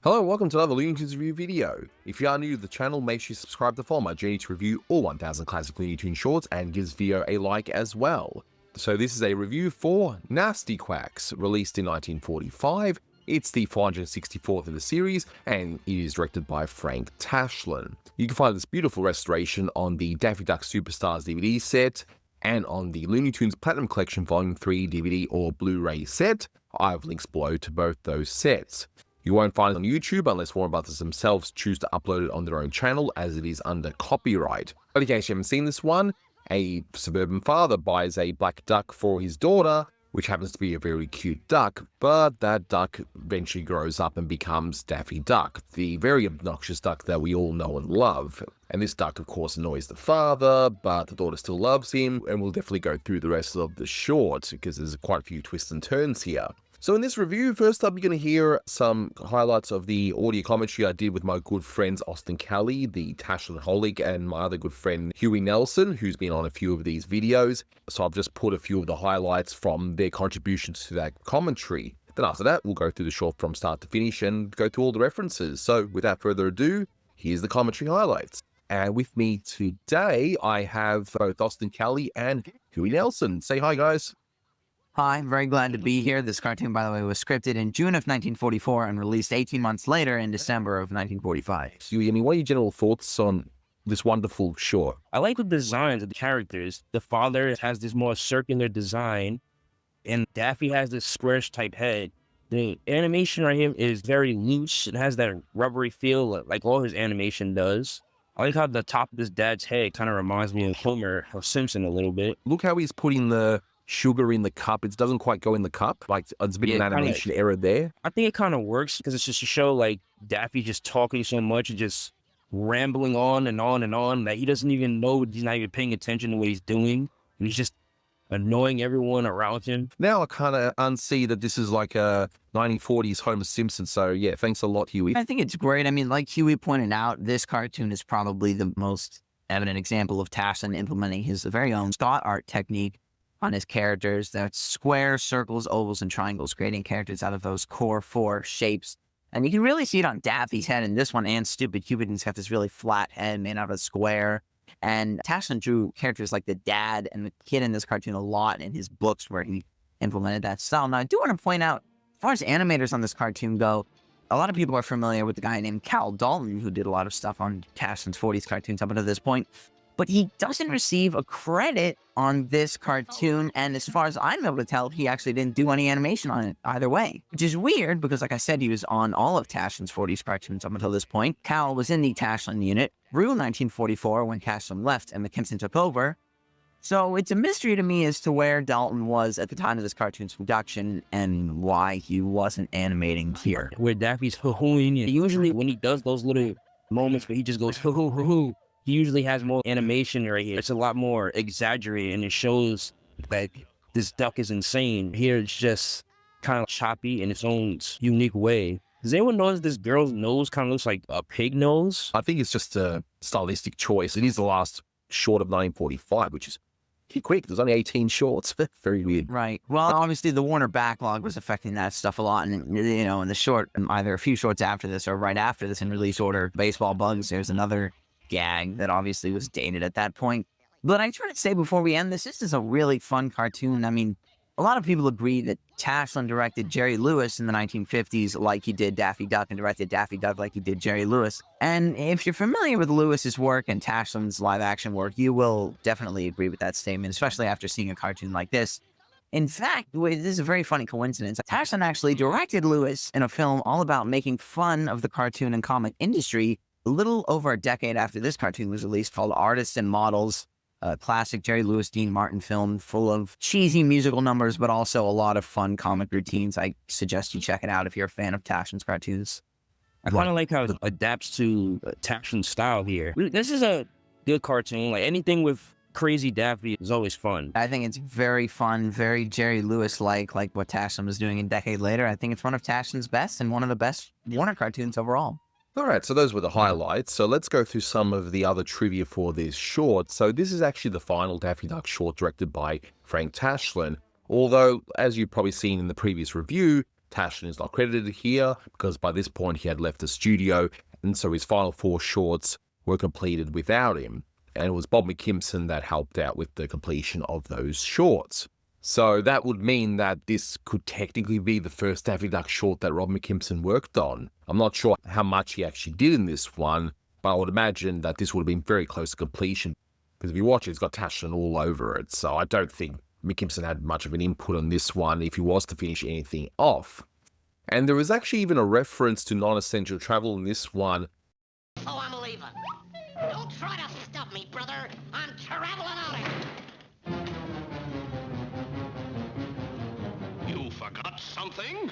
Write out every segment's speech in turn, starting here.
Hello and welcome to another Looney Tunes review video. If you are new to the channel, make sure you subscribe to follow my journey to review all 1000 classic Looney Tunes shorts and give this video a like as well. So this is a review for Nasty Quacks, released in 1945. It's the 464th of the series, and it is directed by Frank Tashlin. You can find this beautiful restoration on the Daffy Duck Superstars DVD set, and on the Looney Tunes Platinum Collection Volume 3 DVD or Blu-ray set. I have links below to both those sets. You won't find it on YouTube unless Warner Brothers themselves choose to upload it on their own channel, as it is under copyright. But in case you haven't seen this one, a suburban father buys a black duck for his daughter, which happens to be a very cute duck, but that duck eventually grows up and becomes Daffy Duck, the very obnoxious duck that we all know and love. And this duck, of course, annoys the father, but the daughter still loves him, and we'll definitely go through the rest of the short, because there's quite a few twists and turns here. So in this review, first up, you're going to hear some highlights of the audio commentary I did with my good friends Austin Kelly, the Tashlin holic, and my other good friend Huey Nelson, who's been on a few of these videos. So I've just put a few of the highlights from their contributions to that commentary. Then after that, we'll go through the short from start to finish and go through all the references. So without further ado, here's the commentary highlights. And with me today, I have both Austin Kelly and Huey Nelson. Say hi, guys. Hi, I'm very glad to be here. This cartoon, by the way, was scripted in June of 1944 and released 18 months later in December of 1945. Huey, what are your general thoughts on this wonderful short? I like the designs of the characters. The father has this more circular design, and Daffy has this squarish type head. The animation on him is very loose. It has that rubbery feel like all his animation does. I like how the top of his dad's head kind of reminds me of Homer or Simpson a little bit. Look how he's putting the sugar in the cup. It doesn't quite go in the cup. Like, it's a bit of an animation error there. I think it kind of works because it's just to show like Daffy just talking so much and just rambling on and on and on that he doesn't even know, he's not even paying attention to what he's doing. And he's just annoying everyone around him. Now I kind of unsee that this is like a 1940s Homer Simpson. So yeah, thanks a lot, Huey. I think it's great. I mean, like Huey pointed out, this cartoon is probably the most evident example of Tashlin implementing his very own thought art technique on his characters. That's squares, circles, ovals, and triangles, creating characters out of those core four shapes. And you can really see it on Daffy's head in this one, and Stupid Cupid's got this really flat head made out of a square. And Tashlin drew characters like the dad and the kid in this cartoon a lot in his books where he implemented that style. Now, I do want to point out, as far as animators on this cartoon go, a lot of people are familiar with the guy named Cal Dalton, who did a lot of stuff on Tashlin's 40s cartoons up until this point. But he doesn't receive a credit on this cartoon, and as far as I'm able to tell, he actually didn't do any animation on it either way, which is weird because, like I said, he was on all of Tashlin's 40s cartoons up until this point. Cal was in the Tashlin unit through 1944 when Tashlin left and McKimson took over. So it's a mystery to me as to where Dalton was at the time of this cartoon's production and why he wasn't animating here. Where Daffy's hoo-hooing, usually when he does those little moments where he just goes hoo-hoo-hoo-hoo, he usually has more animation right here. It's a lot more exaggerated, and it shows that this duck is insane. Here, it's just kind of choppy in its own unique way. Does anyone notice this girl's nose kind of looks like a pig nose? I think it's just a stylistic choice. It is the last short of 1945, which is quick. There's only 18 shorts. Very weird. Right. Well, obviously, the Warner backlog was affecting that stuff a lot. And, you know, in the short, either a few shorts after this or right after this in release order, Baseball Bugs, there's another gag that obviously was dated at that point. But I try to say before we end this is a really fun cartoon. I mean, a lot of people agree that Tashlin directed Jerry Lewis in the 1950s like he did Daffy Duck, and directed Daffy Duck like he did Jerry Lewis. And if you're familiar with Lewis's work and Tashlin's live-action work, you will definitely agree with that statement, especially after seeing a cartoon like this. In fact, this is a very funny coincidence. Tashlin actually directed Lewis in a film all about making fun of the cartoon and comic industry a little over a decade after this cartoon was released, called Artists and Models, a classic Jerry Lewis, Dean Martin film full of cheesy musical numbers, but also a lot of fun comic routines. I suggest you check it out if you're a fan of Tashlin's cartoons. I kind of like how it adapts to Tashlin's style here. This is a good cartoon. Like anything with crazy Daffy is always fun. I think it's very fun, very Jerry Lewis-like, like what Tashlin was doing a decade later. I think it's one of Tashlin's best and one of the best Warner cartoons overall. All right, so those were the highlights. So let's go through some of the other trivia for this short. So this is actually the final Daffy Duck short directed by Frank Tashlin. Although, as you've probably seen in the previous review, Tashlin is not credited here because by this point he had left the studio, and so his final 4 shorts were completed without him. And it was Bob McKimson that helped out with the completion of those shorts. So that would mean that this could technically be the first Daffy Duck short that Rob McKimson worked on. I'm not sure how much he actually did in this one, but I would imagine that this would have been very close to completion. Because if you watch it, it's got Tashlin all over it, so I don't think McKimson had much of an input on this one if he was to finish anything off. And there was actually even a reference to non-essential travel in this one. Oh, I'm leaving. Don't try to stop me, brother. I'm traveling out of here. You forgot something?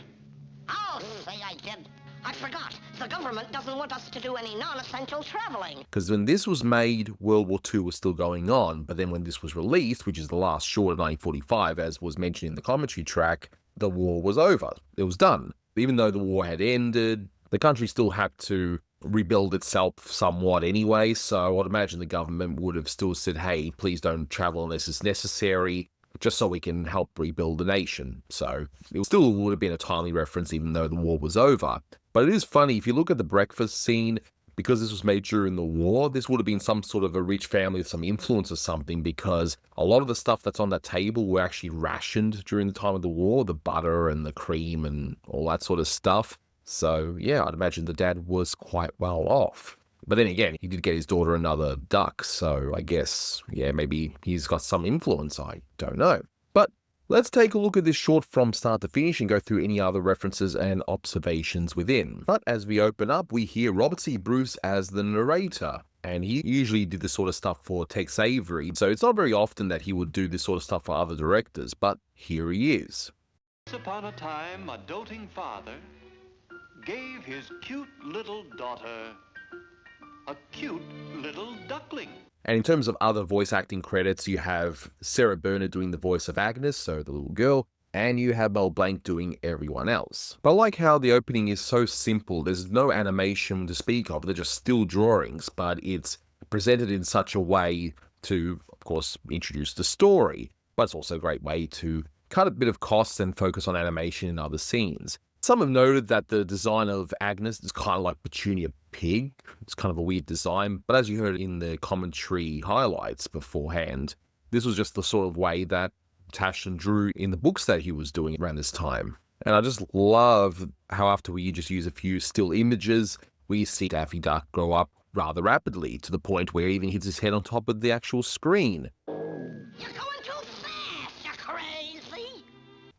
I'll say I did. I forgot. The government doesn't want us to do any non-essential traveling. Because when this was made, World War II was still going on, but then when this was released, which is the last short of 1945, as was mentioned in the commentary track, the war was over. It was done. Even though the war had ended, the country still had to rebuild itself somewhat anyway, so I would imagine the government would have still said, hey, please don't travel unless it's necessary, just so we can help rebuild the nation. So it still would have been a timely reference even though the war was over. But it is funny, if you look at the breakfast scene, because this was made during the war, this would have been some sort of a rich family with some influence or something, because a lot of the stuff that's on that table were actually rationed during the time of the war, the butter and the cream and all that sort of stuff. So yeah, I'd imagine the dad was quite well off. But then again, he did get his daughter another duck, so I guess, yeah, maybe he's got some influence, I don't know. But let's take a look at this short from start to finish and go through any other references and observations within. But as we open up, we hear Robert C. Bruce as the narrator, and he usually did this sort of stuff for Tex Avery, so it's not very often that he would do this sort of stuff for other directors, but here he is. Once upon a time, a doting father gave his cute little daughter a cute little duckling. And in terms of other voice acting credits, you have Sarah Bernard doing the voice of Agnes, so the little girl, and you have Mel Blanc doing everyone else. But I like how the opening is so simple. There's no animation to speak of, they're just still drawings, but it's presented in such a way to, of course, introduce the story. But it's also a great way to cut a bit of costs and focus on animation in other scenes. Some have noted that the design of Agnes is kind of like Petunia Pig. It's kind of a weird design, but as you heard in the commentary highlights beforehand, this was just the sort of way that Tashlin drew in the books that he was doing around this time. And I just love how after we just use a few still images, we see Daffy Duck grow up rather rapidly to the point where he even hits his head on top of the actual screen. You're going too fast, you crazy.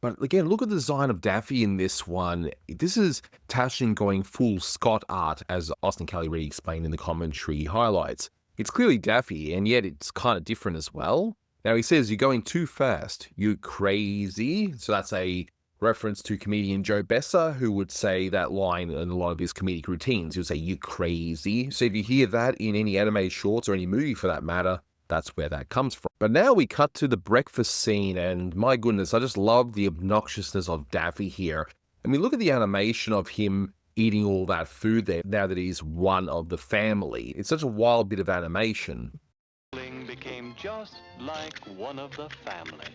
But again, look at the design of Daffy in this one. This is Tashlin going full Scott art, as Austin Kelly Reed explained in the commentary highlights. It's clearly Daffy, and yet it's kind of different as well. Now he says, you're going too fast, you crazy. So that's a reference to comedian Joe Besser, who would say that line in a lot of his comedic routines. He would say, you crazy. So if you hear that in any animated shorts or any movie for that matter, that's where that comes from. But now we cut to the breakfast scene, and my goodness, I just love the obnoxiousness of Daffy here. I mean, look at the animation of him eating all that food there, now that he's one of the family. It's such a wild bit of animation. Became just like one of the family.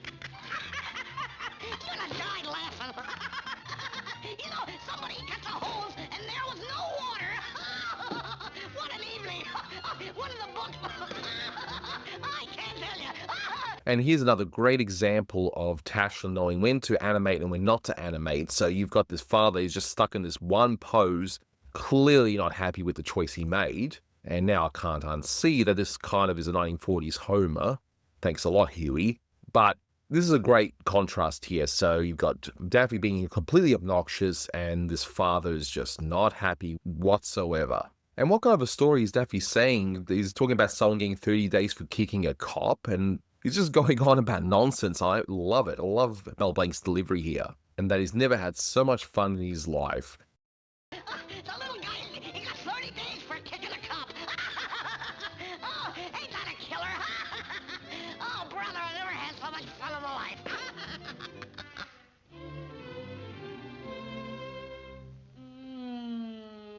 You'd have died laughing. You know, somebody cut the hose and there was no water. What an evening. What in the book? I can't tell you. And here's another great example of Tashlin knowing when to animate and when not to animate. So you've got this father who's just stuck in this one pose, clearly not happy with the choice he made. And now I can't unsee that this kind of is a 1940s Homer. Thanks a lot, Huey. But this is a great contrast here. So you've got Daffy being completely obnoxious, and this father is just not happy whatsoever. And what kind of a story is Daffy saying? He's talking about someone getting 30 days for kicking a cop, and he's just going on about nonsense. I love it. I love Mel Blanc's delivery here, and that he's never had so much fun in his life. The little guy, he got 30 days for kicking a cop. Oh, ain't that a killer? Oh, brother, I never had so much fun in my life.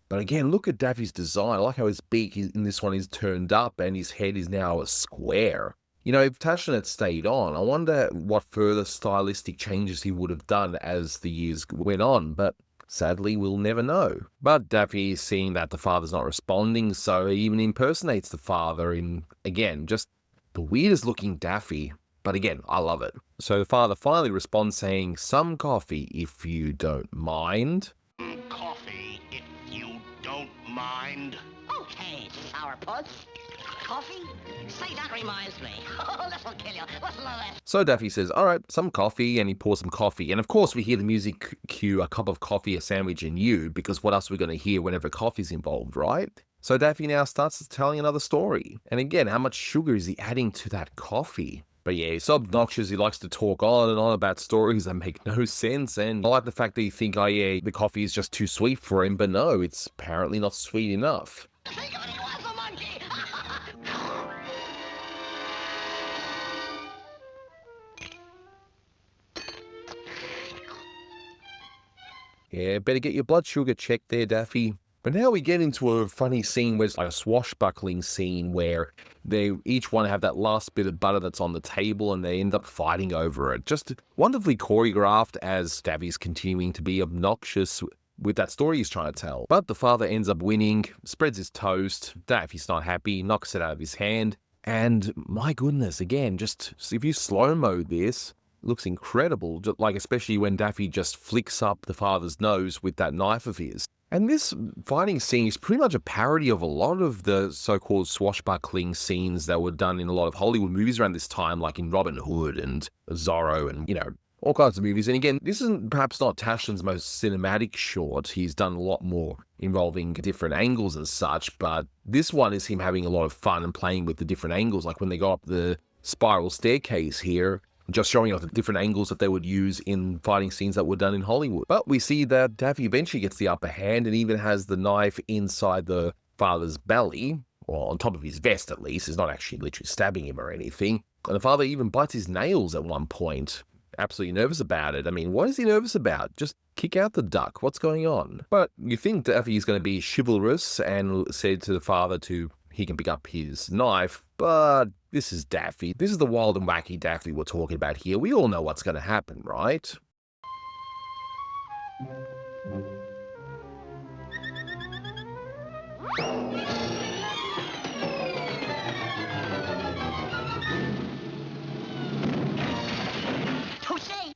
But again, look at Daffy's design. I like how his beak in this one is turned up and his head is now a square. You know, if Tashlin had stayed on, I wonder what further stylistic changes he would have done as the years went on, but sadly, we'll never know. But Daffy is seeing that the father's not responding, so he even impersonates the father in, again, just the weirdest looking Daffy. But again, I love it. So the father finally responds saying, "Some coffee, if you don't mind." Coffee, if you don't mind. Okay, sourpuss. Coffee? Say, that reminds me. Oh, this'll kill you. Listen to this. So Daffy says, "All right, some coffee," and he pours some coffee. And of course, we hear the music cue, "A cup of coffee, a sandwich, and you," because what else are we going to hear whenever coffee's involved, right? So Daffy now starts telling another story. And again, how much sugar is he adding to that coffee? But yeah, he's so obnoxious, he likes to talk on and on about stories that make no sense. And I like the fact that you think, oh yeah, the coffee is just too sweet for him, but no, it's apparently not sweet enough. Think of it, he was a monkey. Yeah, better get your blood sugar checked there, Daffy. But now we get into a funny scene where it's like a swashbuckling scene where they each one have that last bit of butter that's on the table and they end up fighting over it. Just wonderfully choreographed as Daffy's continuing to be obnoxious with that story he's trying to tell. But the father ends up winning, spreads his toast, Daffy's not happy, knocks it out of his hand. And my goodness, again, just if you slow-mo this, looks incredible, like especially when Daffy just flicks up the father's nose with that knife of his. And this fighting scene is pretty much a parody of a lot of the so-called swashbuckling scenes that were done in a lot of Hollywood movies around this time, like in Robin Hood and Zorro and, you know, all kinds of movies. And again, this isn't perhaps not Tashlin's most cinematic short. He's done a lot more involving different angles and such, but this one is him having a lot of fun and playing with the different angles, like when they go up the spiral staircase here, just showing off the different angles that they would use in fighting scenes that were done in Hollywood. But we see that Daffy eventually gets the upper hand and even has the knife inside the father's belly, or on top of his vest at least. He's not actually literally stabbing him or anything. And the father even bites his nails at one point. Absolutely nervous about it. I mean, what is he nervous about? Just kick out the duck. What's going on? But you think Daffy is going to be chivalrous and said to the father he can pick up his knife, but this is Daffy. This is the wild and wacky Daffy we're talking about here. We all know what's going to happen, right?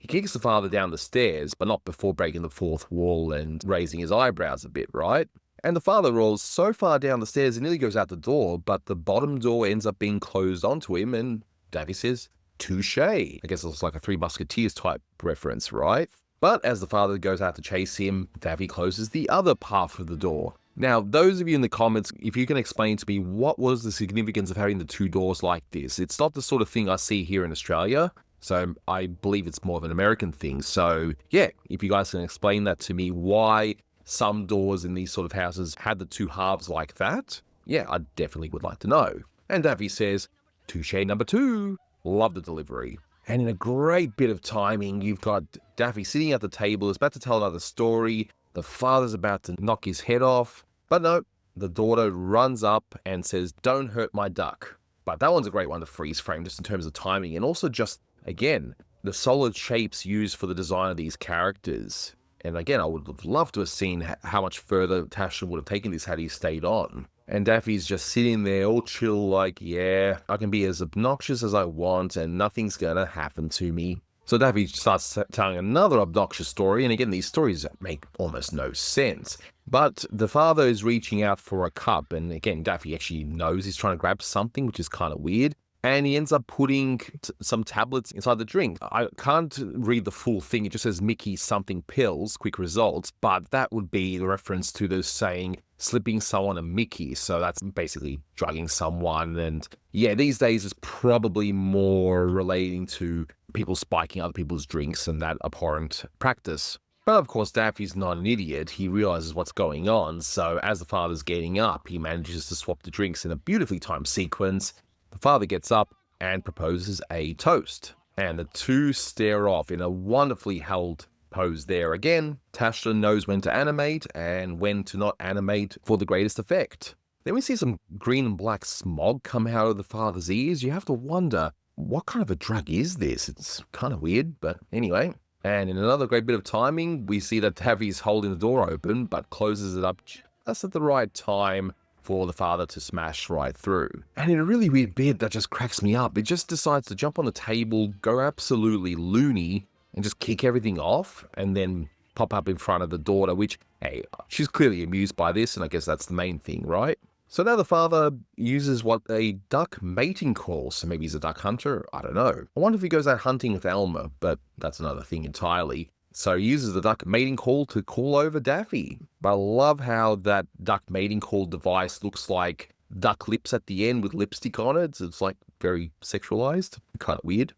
He kicks the father down the stairs, but not before breaking the fourth wall and raising his eyebrows a bit, right? And the father rolls so far down the stairs he nearly goes out the door, but the bottom door ends up being closed onto him, and Daffy says, "Touche." I guess it's like a Three Musketeers type reference, right? But as the father goes out to chase him, Daffy closes the other half of the door. Now, those of you in the comments, if you can explain to me what was the significance of having the two doors like this. It's not the sort of thing I see here in Australia, so I believe it's more of an American thing. So yeah, if you guys can explain that to me, why some doors in these sort of houses had the two halves like that, yeah, I definitely would like to know. And Daffy says, "Touche number 2. Love the delivery." And in a great bit of timing, you've got Daffy sitting at the table, is about to tell another story. The father's about to knock his head off, but no, the daughter runs up and says, "Don't hurt my duck." But that one's a great one to freeze frame just in terms of timing, and also just, again, the solid shapes used for the design of these characters. And again, I would have loved to have seen how much further Tashlin would have taken this had he stayed on. And Daffy's just sitting there all chill like, yeah, I can be as obnoxious as I want and nothing's gonna happen to me. So Daffy starts telling another obnoxious story, and again, these stories make almost no sense. But the father is reaching out for a cup, and again, Daffy actually knows he's trying to grab something, which is kind of weird. And he ends up putting some tablets inside the drink. I can't read the full thing. It just says Mickey something pills, quick results. But that would be the reference to the saying, slipping someone a Mickey. So that's basically drugging someone. And yeah, these days it's probably more relating to people spiking other people's drinks and that abhorrent practice. But of course, Daffy's not an idiot. He realizes what's going on. So as the father's getting up, he manages to swap the drinks in a beautifully timed sequence. The father gets up and proposes a toast, and the two stare off in a wonderfully held pose there again. Tashlin knows when to animate and when to not animate for the greatest effect. Then we see some green and black smog come out of the father's ears. You have to wonder, what kind of a drug is this? It's kind of weird, but anyway. And in another great bit of timing, we see that Daffy's holding the door open, but closes it up just at the right time for the father to smash right through. And in a really weird bit that just cracks me up, it just decides to jump on the table, go absolutely loony, and just kick everything off, and then pop up in front of the daughter, which, hey, she's clearly amused by this, and I guess that's the main thing, right? So now the father uses what a duck mating call, so maybe he's a duck hunter, I don't know. I wonder if he goes out hunting with Elmer, but that's another thing entirely. So he uses the duck mating call to call over Daffy. But I love how that duck mating call device looks like duck lips at the end with lipstick on it. It's like very sexualized, kind of weird.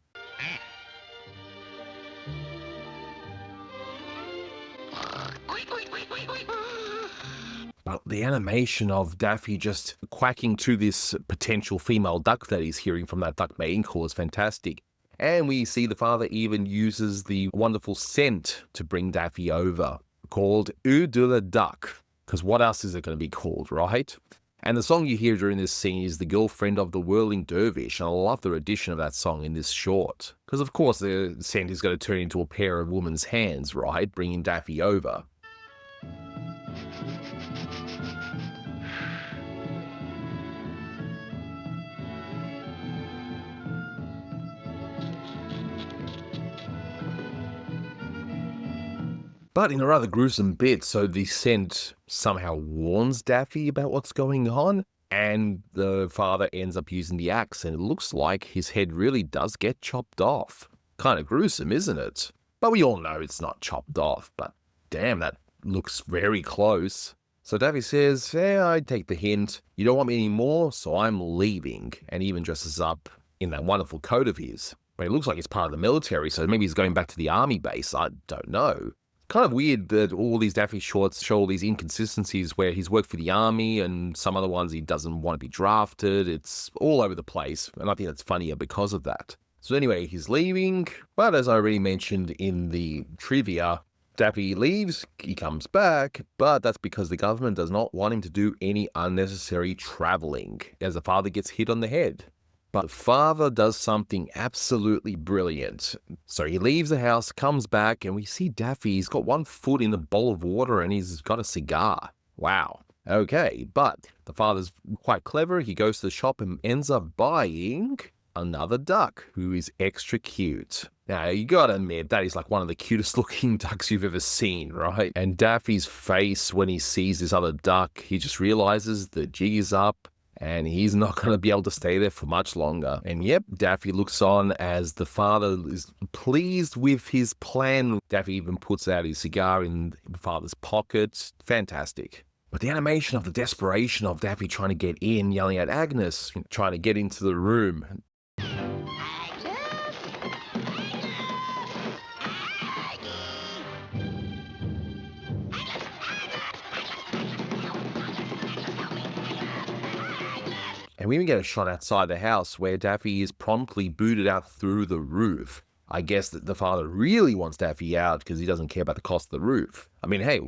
But the animation of Daffy just quacking to this potential female duck that he's hearing from that duck mating call is fantastic. And we see the father even uses the wonderful scent to bring Daffy over, called Eau de la Duck, because what else is it going to be called, right? And the song you hear during this scene is The Girlfriend of the Whirling Dervish, and I love the rendition of that song in this short. Because of course the scent is going to turn into a pair of woman's hands, right, bringing Daffy over. But in a rather gruesome bit, so the scent somehow warns Daffy about what's going on, and the father ends up using the axe, and it looks like his head really does get chopped off. Kind of gruesome, isn't it? But we all know it's not chopped off, but damn, that looks very close. So Daffy says, yeah, I take the hint. You don't want me anymore, so I'm leaving. And he even dresses up in that wonderful coat of his. But it looks like he's part of the military, so maybe he's going back to the army base. I don't know. Kind of weird that all these Daffy shorts show all these inconsistencies where he's worked for the army and some other ones he doesn't want to be drafted. It's all over the place, and I think that's funnier because of that. So anyway, he's leaving, but as I already mentioned in the trivia, Daffy leaves, he comes back, but that's because the government does not want him to do any unnecessary traveling, as the father gets hit on the head. But the father does something absolutely brilliant. So he leaves the house, comes back, and we see Daffy. He's got one foot in a bowl of water and he's got a cigar. Wow. Okay, but the father's quite clever. He goes to the shop and ends up buying another duck who is extra cute. Now, you gotta admit, that is like one of the cutest looking ducks you've ever seen, right? And Daffy's face when he sees this other duck, he just realizes the jig is up. And he's not going to be able to stay there for much longer. And yep, Daffy looks on as the father is pleased with his plan. Daffy even puts out his cigar in the father's pocket. Fantastic. But the animation of the desperation of Daffy trying to get in, yelling at Agnes, trying to get into the room. And we even get a shot outside the house where Daffy is promptly booted out through the roof. I guess that the father really wants Daffy out because he doesn't care about the cost of the roof. I mean, hey,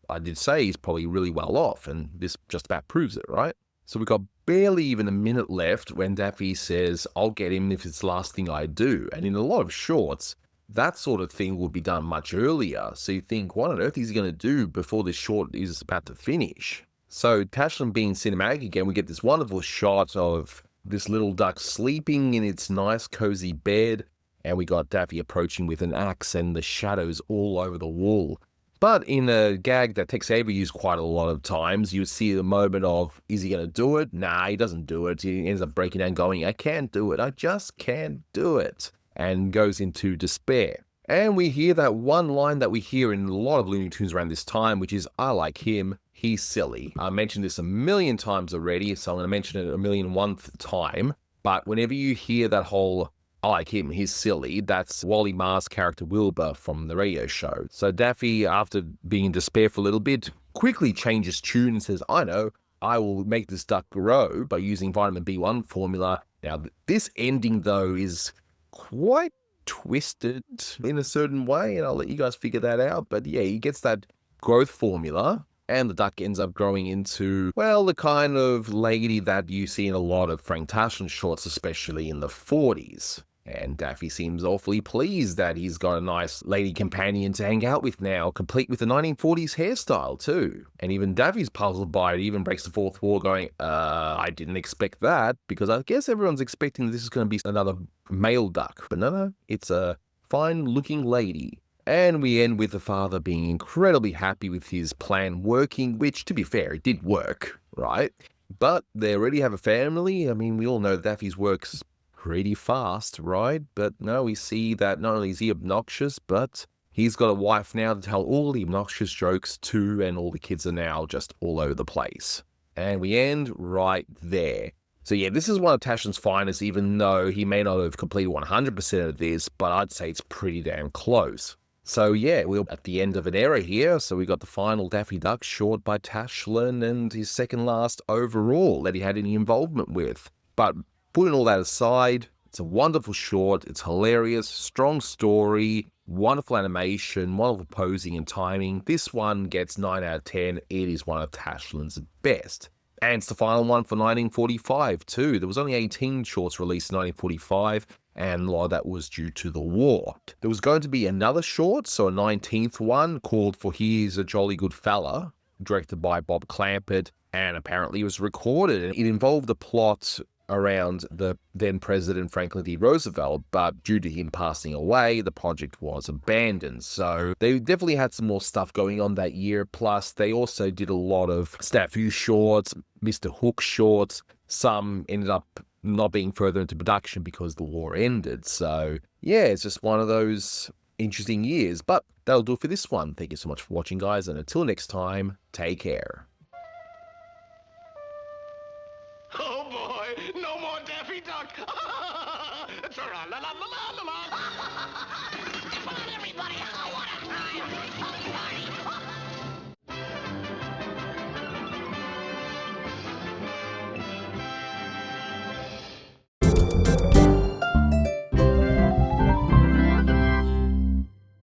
I did say he's probably really well off, and this just about proves it, right? So we've got barely even a minute left when Daffy says, I'll get him if it's the last thing I do. And in a lot of shorts, that sort of thing would be done much earlier. So you think, what on earth is he going to do before this short is about to finish? So Tashlin being cinematic again, we get this wonderful shot of this little duck sleeping in its nice cozy bed, and we got Daffy approaching with an axe and the shadows all over the wall. But in a gag that Tex Avery used quite a lot of times, you see the moment of, is he going to do it? Nah, he doesn't do it. He ends up breaking down going, I can't do it. I just can't do it. And goes into despair. And we hear that one line that we hear in a lot of Looney Tunes around this time, which is, I like him, he's silly. I mentioned this a million times already, so I'm going to mention it a million one time. But whenever you hear that whole, I like him, he's silly, that's Wally Marr's character Wilbur from the radio show. So Daffy, after being in despair for a little bit, quickly changes tune and says, I know, I will make this duck grow by using vitamin B1 formula. Now, this ending, though, is quite twisted in a certain way, and I'll let you guys figure that out. But yeah, he gets that growth formula, And the duck ends up growing into, well, the kind of lady that you see in a lot of Frank Tashlin shorts, especially in the 40s. And Daffy seems awfully pleased that he's got a nice lady companion to hang out with now, complete with the 1940s hairstyle too. And even Daffy's puzzled by it, even breaks the fourth wall going, I didn't expect that, because I guess everyone's expecting this is going to be another male duck. But no, it's a fine-looking lady. And we end with the father being incredibly happy with his plan working, which, to be fair, it did work, right? But they already have a family. I mean, we all know Daffy's works pretty fast, right? But no, we see that not only is he obnoxious, but he's got a wife now to tell all the obnoxious jokes to, and all the kids are now just all over the place. And we end right there. So yeah, this is one of Tashlin's finest, even though he may not have completed 100% of this, but I'd say it's pretty damn close. So yeah, we're at the end of an era here, so we got the final Daffy Duck short by Tashlin and his second last overall that he had any involvement with. But putting all that aside, it's a wonderful short, it's hilarious, strong story, wonderful animation, wonderful posing and timing. This one gets 9 out of 10, it is one of Tashlin's best. And it's the final one for 1945 too. There was only 18 shorts released in 1945, and a lot of that was due to the war. There was going to be another short, so a 19th one, called For He's a Jolly Good Fella, directed by Bob Clampett, and apparently it was recorded. And it involved a plot around the then President Franklin D. Roosevelt, but due to him passing away, the project was abandoned. So they definitely had some more stuff going on that year, plus they also did a lot of Snafu shorts, Mr. Hook shorts. Some ended up not being further into production because the war ended. So yeah, it's just one of those interesting years, but that'll do it for this one. Thank you so much for watching, guys, and until next time, take care. Oh boy, no more Daffy Duck. Tra-la-la-la-la-la-la. Come on, everybody. I want a time.